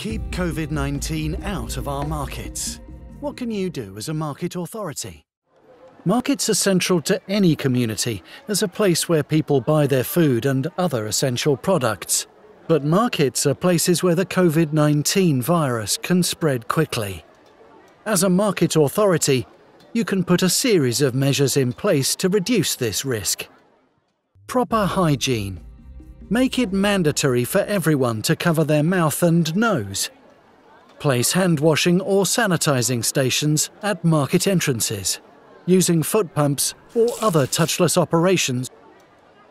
Keep COVID-19 out of our markets. What can you do as a market authority? Markets are central to any community as a place where people buy their food and other essential products. But markets are places where the COVID-19 virus can spread quickly. As a market authority, you can put a series of measures in place to reduce this risk. Proper hygiene. Make it mandatory for everyone to cover their mouth and nose. Place hand washing or sanitizing stations at market entrances, using foot pumps or other touchless operations.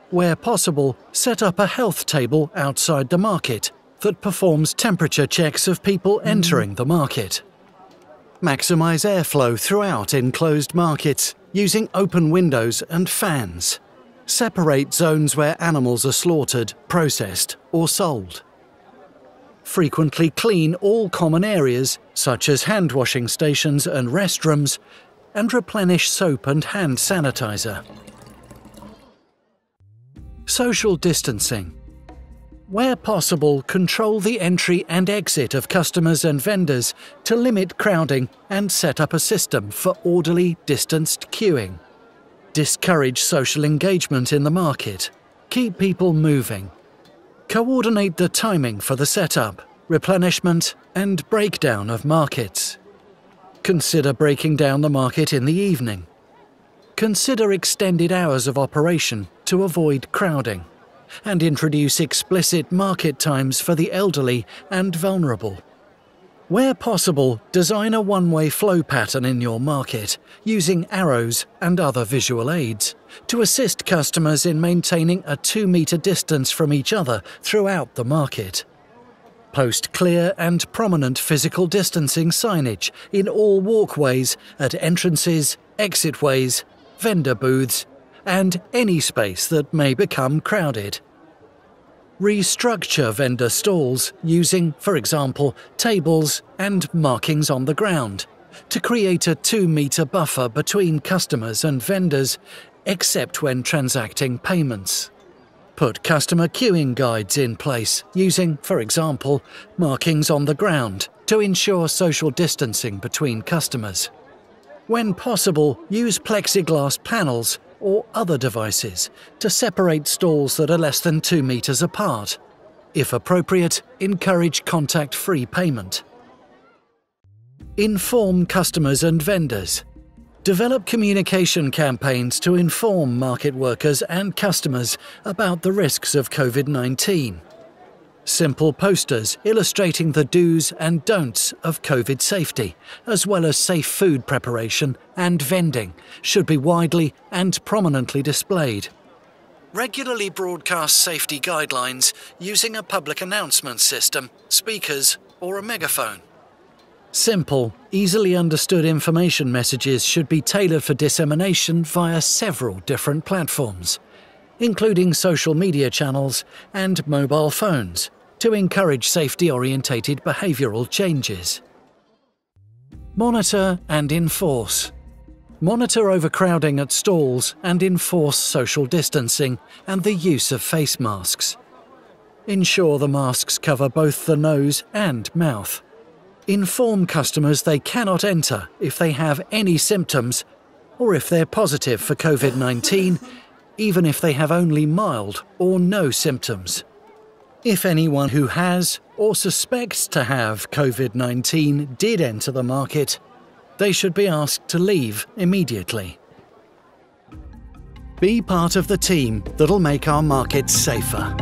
Where possible, set up a health table outside the market that performs temperature checks of people entering the market. Maximize airflow throughout enclosed markets using open windows and fans. Separate zones where animals are slaughtered, processed, or sold. Frequently clean all common areas, such as hand washing stations and restrooms, and replenish soap and hand sanitizer. Social distancing. Where possible, control the entry and exit of customers and vendors to limit crowding and set up a system for orderly, distanced queuing. Discourage social engagement in the market. Keep people moving. Coordinate the timing for the setup, replenishment, and breakdown of markets. Consider breaking down the market in the evening. Consider extended hours of operation to avoid crowding, and introduce explicit market times for the elderly and vulnerable. Where possible, design a one-way flow pattern in your market, using arrows and other visual aids, to assist customers in maintaining a 2-meter distance from each other throughout the market. Post clear and prominent physical distancing signage in all walkways, at entrances, exitways, vendor booths, and any space that may become crowded. Restructure vendor stalls using, for example, tables and markings on the ground to create a 2-meter buffer between customers and vendors, except when transacting payments. Put customer queuing guides in place using, for example, markings on the ground to ensure social distancing between customers. When possible, use plexiglass panels or other devices to separate stalls that are less than 2 meters apart. If appropriate, encourage contact-free payment. Inform customers and vendors. Develop communication campaigns to inform market workers and customers about the risks of COVID-19. Simple posters illustrating the do's and don'ts of COVID safety, as well as safe food preparation and vending, should be widely and prominently displayed. Regularly broadcast safety guidelines using a public announcement system, speakers, or a megaphone. Simple, easily understood information messages should be tailored for dissemination via several different platforms, including social media channels and mobile phones, to encourage safety-orientated behavioural changes. Monitor and enforce. Monitor overcrowding at stalls and enforce social distancing and the use of face masks. Ensure the masks cover both the nose and mouth. Inform customers they cannot enter if they have any symptoms or if they're positive for COVID-19, even if they have only mild or no symptoms. If anyone who has or suspects to have COVID-19 did enter the market, they should be asked to leave immediately. Be part of the team that'll make our markets safer.